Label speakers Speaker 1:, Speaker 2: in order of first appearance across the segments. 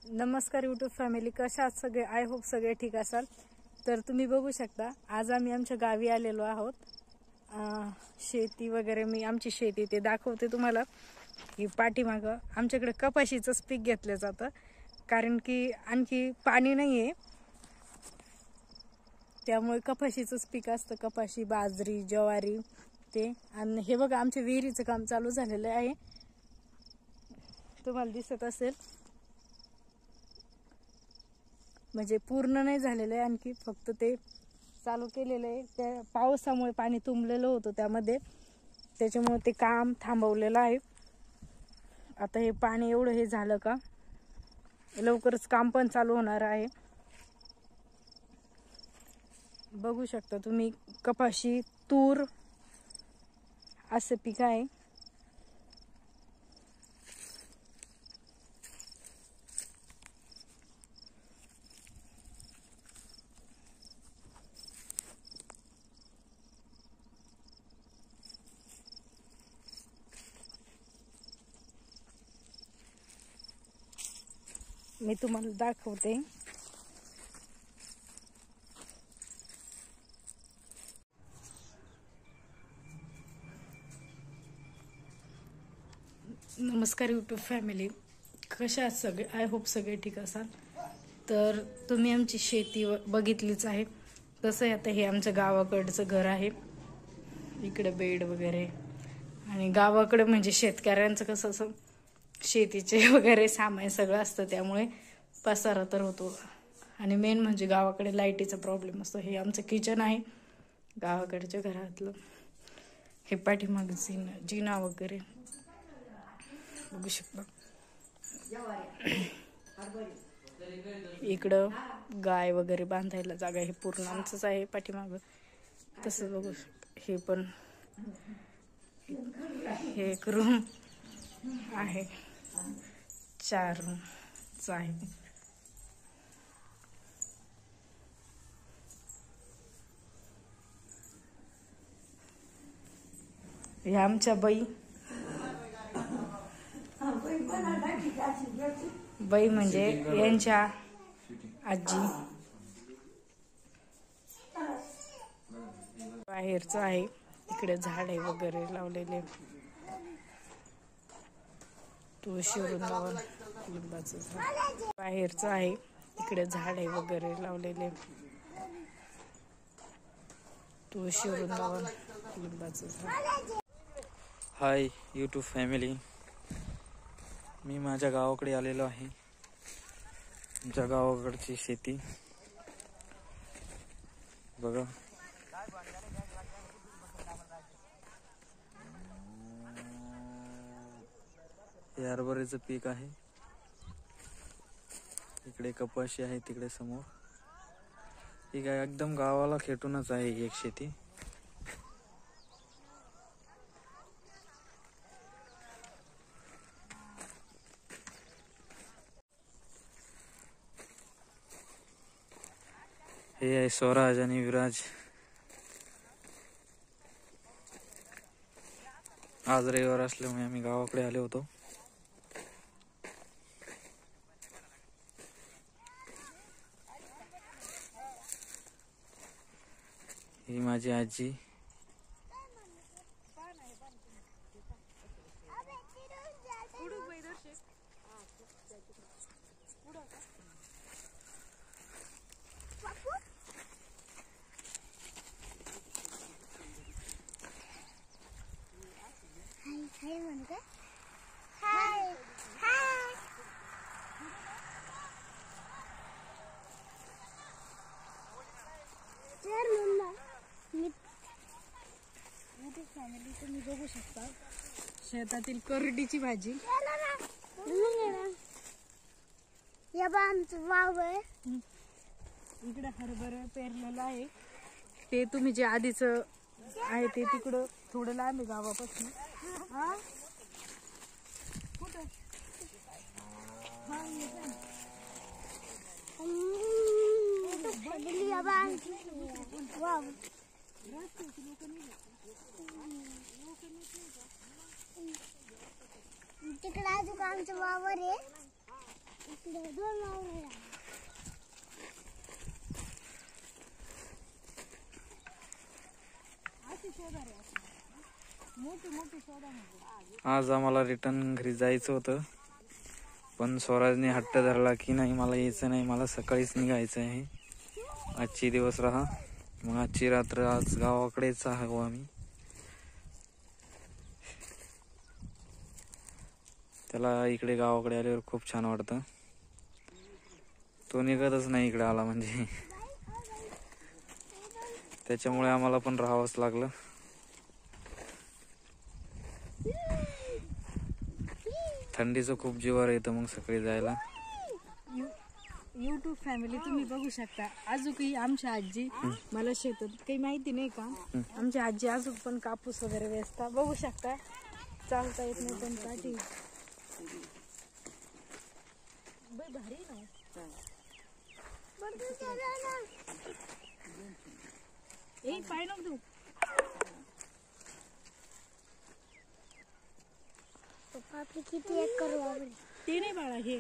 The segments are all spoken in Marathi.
Speaker 1: नमस्कार यूट्यूब फॅमिली, कशा आहात सगळे? आय होप सगळे ठीक असाल. तर तुम्ही बघू शकता आज आम्ही आमच्या गावी आलेलो आहोत. शेती वगैरे आमची शेती ते दाखवते तुम्हाला की पाठीमागं आमच्याकडे कपाशीचंच पीक घेतलं जातं, कारण की आणखी पाणी नाही आहे, त्यामुळे कपाशीचंच पीक असतं. कपाशी, बाजरी, ज्वारी ते. आणि हे बघा आमच्या विहिरीचं काम चालू झालेलं आहे, तुम्हाला दिसत असेल. म्हणजे पूर्ण नाही झालेलं आहे, आणखी फक्त ते चालू केलेलं आहे. त्या पावसामुळे पाणी तुंबलेलं होतं त्यामध्ये, त्याच्यामुळे ते काम थांबवलेलं आहे. आता हे पाणी एवढं हे झालं का लवकरच काम पण चालू होणार आहे. बघू शकता तुम्ही, कपाशी, तूर असं पीक आहे. मी तुम्हाला दाखवते. नमस्कार यूट्यूब फॅमिली, कशा आहात सगळे? आय होप सगळे ठीक असाल. तर तुम्ही आमची शेती बघितलीच आहे. तसं आता हे आमचं गावाकडचं घर आहे. इकडे बेड वगैरे, आणि गावाकडे म्हणजे शेतकऱ्यांचं कसं असं शेतीचे वगैरे सामान सगळं असतं, त्यामुळे पसारा तर होतो. आणि मेन म्हणजे गावाकडे लाईटीचा प्रॉब्लेम असतो. हे आमचं किचन आहे गावाकडच्या घरातलं. हे पाठीमाग जिना वगैरे बघू शकता. इकडं गाय वगैरे बांधायला जागा हे पूर्ण आमचंच आहे पाठीमाग. तसं बघू शकता. हे पण हे एक रूम आहे, 4 रूमच आहे. ह्या आमच्या बाई म्हणजे यांच्या आजी. बाहेरचं आहे, इकडे झाडे वगैरे लावलेले, तुळशी वृंदावन, लिंबाचं झाड. बाहेरचं आहे, इकडे झाडे वगैरे लावलेले, तुळशी वृंदावन, लिंबाचं झाड.
Speaker 2: हाय यूट्यूब फॅमिली, मी माझ्या गावाकडे आलेलो आहे. आमच्या गावाकडची शेती बघा. हे हरभऱ्याचं पीक आहे. इकडे कपाशी आहे, तिकडे समोर. ही काय एकदम गावाला खेटूनच आहे एक शेती. हे आहे स्वराज आणि विराज. आज रविवार असल्यामुळे आम्ही गावाकडे आलो होतो. ही माझी आजी.
Speaker 1: फॅमिली तुम्ही बघू शकता, शेतातील करडीची भाजी. इकडे हरभरा पेरलेला आहे. ते तुम्ही जे आधीच आहे ते तिकडं थोडं लांब आहे गावापासून.
Speaker 3: तिकडे आमचं वावर आहे.
Speaker 2: आज आम्हाला रिटर्न घरी जायचं होतं, पण स्वराजने हट्ट धरला की नाही मला यायचं नाही, मला सकाळीच निघायचं आहे. आजची दिवस राहा, मग आजची रात्र आज गावाकडेच आहो आम्ही. त्याला इकडे गावाकडे आल्यावर खूप छान वाटतं. तो निघतच नाही इकडे आला म्हणजे. त्याच्यामुळे आम्हाला पण राहावंच लागलं. थंडीचं खूप जीवावर येतं मग सकाळी जायला.
Speaker 1: युट्यूब फॅमिली तुम्ही बघू शकता. अजूनही आमच्या आजी, मला शेतात काही माहिती नाही का, आमच्या आजी अजून पण कापूस वगैरे वेचता. बघू शकता, चालता येत नाही पण पाठी भारी ना. ए पाय नको तू.
Speaker 3: आपली किती एक करू आपण.
Speaker 1: ते नाही बाळा, हे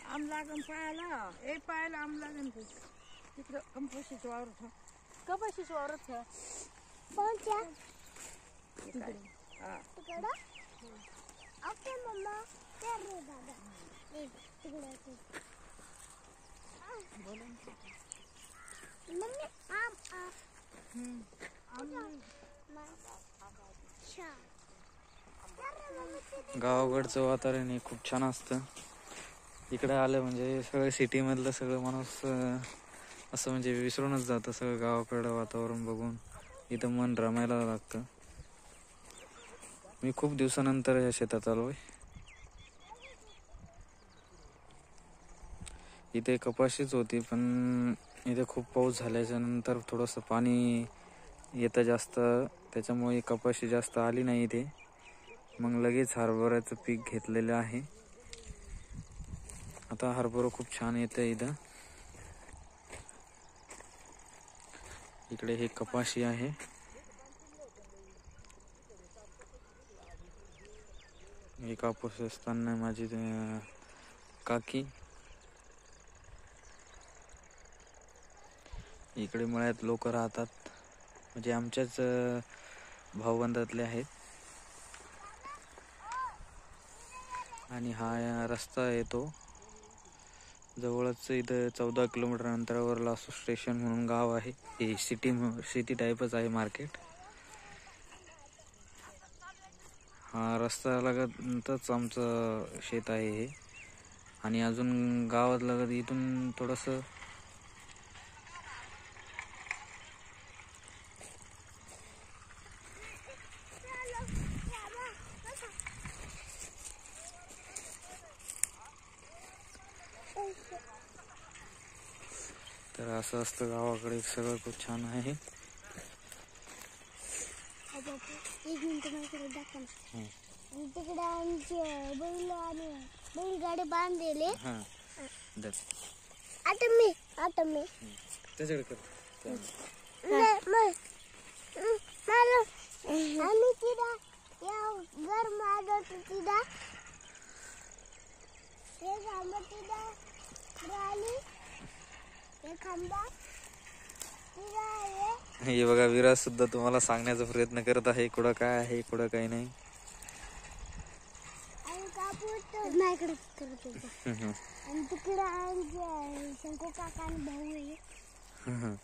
Speaker 1: आम लागन पायाला. ए पायाला आम लागन. तू तिकडं कंपोशीचं वावरत हा, कपाशीचं वावरत हा.
Speaker 3: कोणत्या
Speaker 1: तिकडे
Speaker 3: तिकडं ओके मम्मा. ते रे दादा तिकडे मम्मी आम
Speaker 2: गावाकडचं वातावरण हे खूप छान असतं. इकडे आलं म्हणजे सगळं सिटी मधलं सगळं माणूस असं म्हणजे विसरूनच जातं. सगळं गावाकडं वातावरण बघून इथं मन रमायला लागतं. मी खूप दिवसानंतर या शेतात आलोय. इथे कपाशीच होती, पण इथे खूप पाऊस झाल्याच्या नंतर थोडंसं पाणी येतं जास्त, त्याच्यामुळे कपाशी जास्त आली नाही इथे. मग लगेच हरभऱ्याचं पीक घेतलेलं आहे. आता हरभरा खूप छान येतं इथं. इकडे हे कपाशी आहे. हे कापूस असताना माझी काकी इकडे मळ्यात लोक राहतात, म्हणजे आमच्याच भाऊबंदातले आहेत. आणि हा रस्ता येतो जवळच. इथं 14 किलोमीटर अंतरावर लासू स्टेशन म्हणून गाव आहे. हे सिटी टाईपच आहे मार्केट. हा रस्ता लगतच आमचं शेत आहे हे. आणि अजून गावात लगत इथून थोडंसं तर असं असतं गावाकडे. सगळं खूप छान आहे.
Speaker 3: एक मिनिट माझ्याकडे दाखव ना. तिकडे आमचे बैल आणि बैलगाडी बांधलेले. आता मी
Speaker 2: त्याच्याकडे कर.
Speaker 3: आणि तिला घर माझं तिला हे खांबा तिला राहिली. हे खांबा
Speaker 2: हे बघा, विराज सुद्धा तुम्हाला सांगण्याचा प्रयत्न करत आहे कुठं काय आहे, कुठं काय नाही.
Speaker 3: आणि तिकडे शंकू काका आणि भाऊ आहे.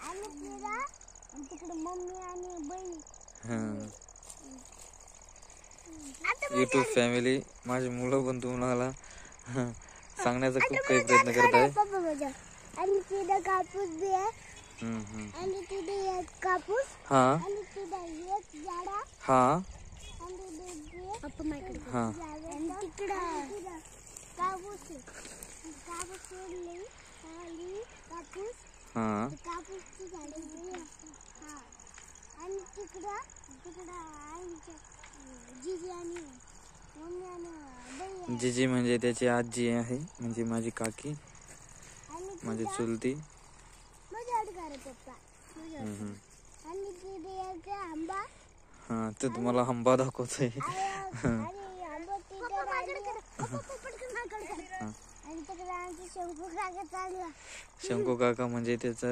Speaker 3: आणि तिकडे मम्मी आणि बहीण.
Speaker 2: युट्यूब फॅमिली, माझी मुलं पण तुम्हाला सांगण्याचा खूप काही प्रयत्न करत आहे.
Speaker 3: आणि तिथे कापूस बी आहे. आणि तिथे एक कापूस.
Speaker 2: हा.
Speaker 3: आणि तिथे एक झाडा.
Speaker 2: हा.
Speaker 3: आणि तिकडं कापूस कापूस सोडले खाली कापूस.
Speaker 2: हा.
Speaker 3: कापूसची झाडे. हा. आणि तिकडं आईच्या जिजी आणि मम्मी आणि
Speaker 2: जिजी म्हणजे त्याची आजी आहे, म्हणजे माझी काकी, माझी चुलती.
Speaker 3: पप्पा आणि तिथे एक आंबा
Speaker 2: हा ते तुम्हाला आंबा दाखवतोय.
Speaker 3: आणि आंबा तिथे आणि तिकडे आमची शंभू काका चालला.
Speaker 2: शंकू काका म्हणजे त्याचा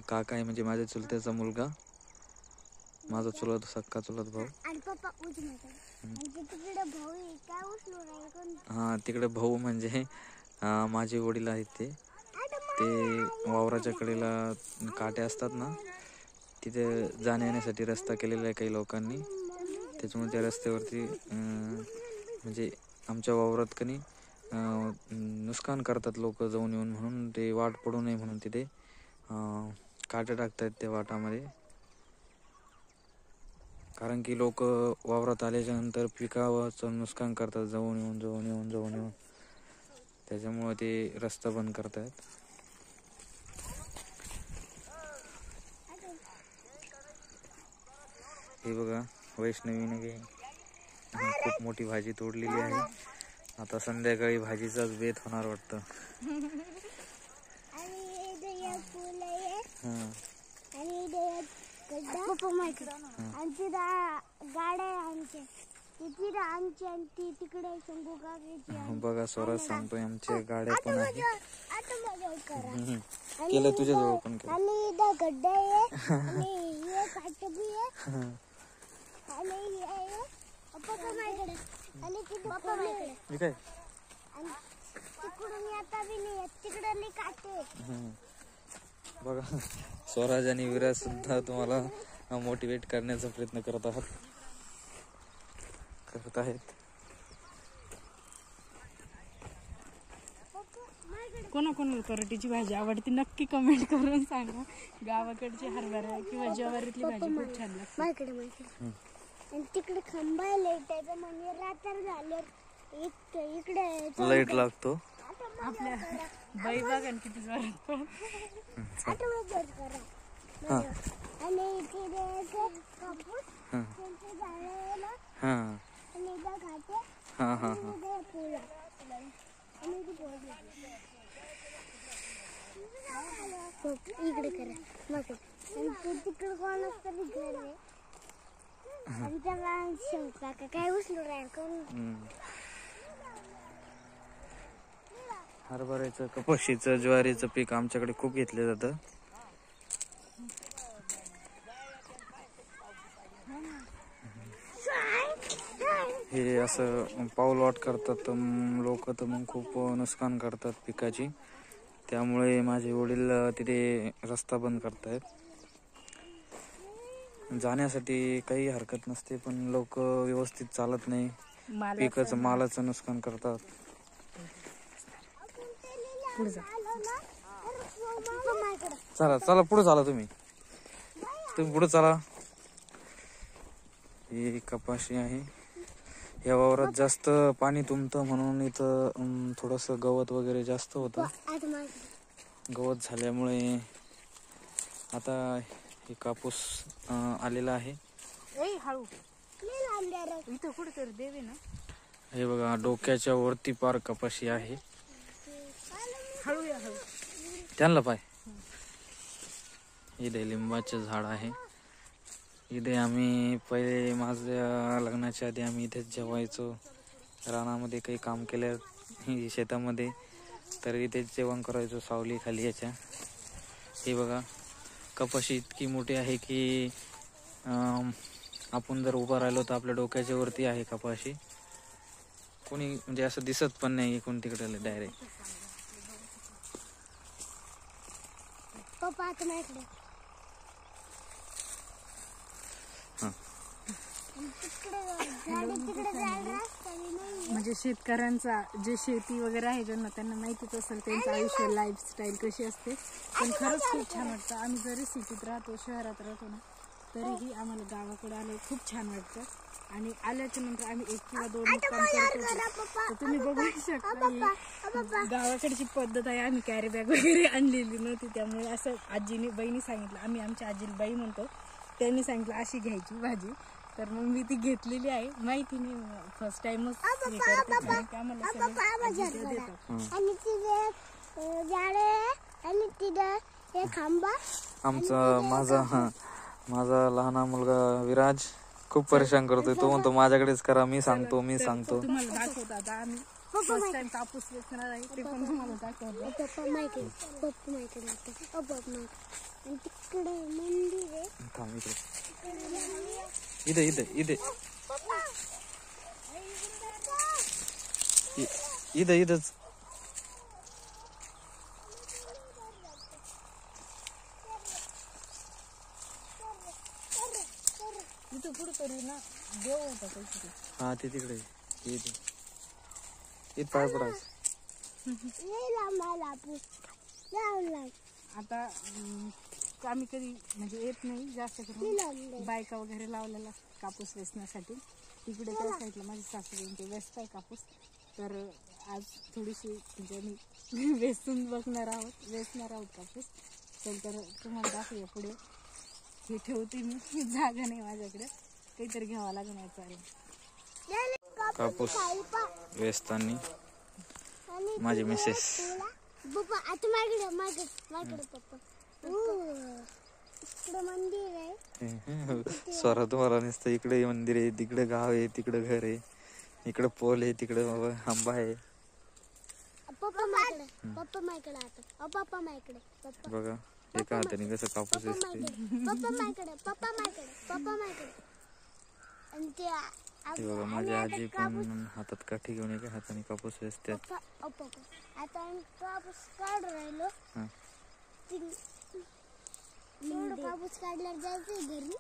Speaker 2: काका आहे, म्हणजे माझ्या चुलत्याचा मुलगा, माझा चुलत सक्का चुलत भाऊ.
Speaker 3: आणि पप्पा आणि तिकडे भाऊ काय उचलून राहिला कोण?
Speaker 2: हा तिकडे भाऊ म्हणजे माझे वडील आहेत. ते वावराच्या कडेला काटे असतात ना, तिथे जाण्या येण्यासाठी रस्ता केलेला आहे काही लोकांनी. त्याच्यामुळे त्या रस्त्यावरती म्हणजे आमच्या वावरात कनी नुकसान करतात लोक जाऊन येऊन, म्हणून ते वाट पडू नये म्हणून तिथे काटे टाकतात त्या वाटामध्ये. कारण की लोक वावरात आल्याच्या नंतर पिकाचं नुकसान करतात जाऊन येऊन. त्याच्यामुळे ते रस्ता बंद करतात. हे बघा वैष्णवीने खूप मोठी भाजी तोडलेली आहे. आता संध्याकाळी भाजीचाच बेत होणार वाटतं. बघा स्वराज सांगतोय आमच्या गाड्या पण आहे. केलं तुझ्याजवळ पण केलं.
Speaker 3: आणि इथं गड्डा आहे आणि हे काटबी आहे आणि हे पप्पा माझ्याकडे आणि तिथे पप्पा माझ्याकडे.
Speaker 2: ठीक आहे.
Speaker 3: आणि तिकडून येता बी नाही तिकडे नाही काटे.
Speaker 2: बघा स्वराज आणि विराज सुद्धा तुम्हाला मोटिवेट करण्याचा प्रयत्न करत आहेत.
Speaker 1: कोणाकोणाला पराठीची भाजी आवडते नक्की कमेंट करून सांगा. गावाकडची हरभरा किंवा ज्वारीतली भाजी खूप छान लागते.
Speaker 3: माझ्याकडे आणि तिकडे खांबा लाईट म्हणजे रात्र झालं इकडे
Speaker 2: लाईट लागतो.
Speaker 1: आपल्या बाई बघा किती जोरात.
Speaker 3: आणि तिथे कापूस त्यांच्या झाडाला आणि इथं घाटे आणि इथं फुलं आणि इकडे करा मग आणि तिकडे कोणाच तरी घर आहे. आणि त्याला शंका काय उचलून राहील कोण?
Speaker 2: हरभऱ्याचं, कपाशीचं, ज्वारीचं पीक आमच्याकडे खूप घेतलं जातं. हे असं पाऊलवाट करतात लोक, तर मग खूप नुकसान करतात पिकाची. त्यामुळे माझे वडील तिथे रस्ता बंद करतायत. जाण्यासाठी काही हरकत नसते, पण लोक व्यवस्थित चालत नाही, पिकाचं मालाचं नुकसान करतात. चला पुढे चाला, तुम्ही पुढे चाला. ही कपाशी आहे. या वावरात जास्त पाणी तुंबतं म्हणून इथं थोडस गवत वगैरे जास्त होतं. गवत झाल्यामुळे आता हे कापूस आलेला आहे. हे बघा डोक्याच्या वरती पार कपाशी आहे. त्यांना पाय. इथे लिंबाचे झाड आहे. इथे आम्ही पहिले माझ्या लग्नाच्या आधी आम्ही इथेच जेवायचो. रानामध्ये काही काम केलं शेतामध्ये तर इथेच जेवण करायचो सावली खाली याच्या. हे बघा कपाशी इतकी मोठी आहे की आपण जर उभा राहिलो तर आपल्या डोक्याच्या वरती आहे कपाशी. कोणी म्हणजे असं दिसत पण नाही कोण तिकडे डायरेक्ट.
Speaker 1: म्हणजे शेतकऱ्यांचा जे शेती वगैरे आहे ज्यांना त्यांना माहितीच असेल त्यांचं आयुष्य लाईफस्टाईल कशी असते. पण खरंच खूप छान वाटतं. आम्ही जरी सिटीत राहतो शहरात राहतो ना तरीही आम्हाला गावाकडे आले खूप छान वाटतं. आणि आल्याच्या नंतर आम्ही 1 किंवा 2 मुक्काम करतो. तर तुम्ही बघू शकता गावाकडची पद्धत आहे. आम्ही कॅरी बॅग वगैरे आणलेली नव्हती त्यामुळे असं आजीने बहिणी सांगितलं. आम्ही आमच्या आजीला बाई म्हणतो. त्यांनी सांगितलं अशी घ्यायची भाजी. तर मग मी ती घेतलेली आहे. माहिती नाही फर्स्ट टाइमच
Speaker 3: आणि तिथे झाडे आणि तिथे हे खांबा
Speaker 2: माझा लहान मुलगा विराज खूप परेशान करतोय. तो म्हणतो माझ्याकडेच करा, मी सांगतो.
Speaker 1: तुम्हाला दाखवतो आता आम्ही फर्स्ट टाइम कापूस वेचणार आहे ते पण तुम्हाला दाखवतो.
Speaker 3: पप्पा माहिती आणि तिकडे मंदिर आहे.
Speaker 2: थांब इथे इथंच.
Speaker 1: इथं पुढे तरी ना देव होता काहीतरी.
Speaker 2: हा ते तिकडे इथं पाय पडायचं.
Speaker 3: लय लांब आहे लापूस. लांब
Speaker 1: आता आम्ही कधी म्हणजे येत नाही जास्त करून बायका वगैरे लावलेला कापूस वेचण्यासाठी. तिकडे त्या साईडला माझी सासूबाईंचे वेचत आहे कापूस. तर आज थोडीशी म्हणजे आम्ही वेचणार आहोत कापूस. तर तुम्हाला दाखवूया पुढे. हे ठेवते मी, जागा नाही माझ्याकडे, काहीतरी घ्यावं लागणार. चालेल.
Speaker 2: कापूस वेचताना माझी मिसेस.
Speaker 3: पप्पा आता माझ्याकडे पप्पा. इकडे मंदिर आहे.
Speaker 2: स्वरा तुम्हाला नुसतं इकडे मंदिर आहे, तिकडे गाव आहे, तिकडे घर आहे, इकडे पोल आहे, तिकडे आंबा आहे.
Speaker 3: पप्पा माझ्याकडे आता. पप्पा माझ्याकडे.
Speaker 2: बघा एका हाताने कसं कापूस वेचते.
Speaker 3: पप्पा माझ्याकडे. आणि ते
Speaker 2: हे बघा माझी आजी पण हातात काठी घेऊन एका हाताने कापूस वेचते.
Speaker 3: आता आम्ही कापूस काढ राहिलो. कापूस काढल्यावर जायचंय घरी.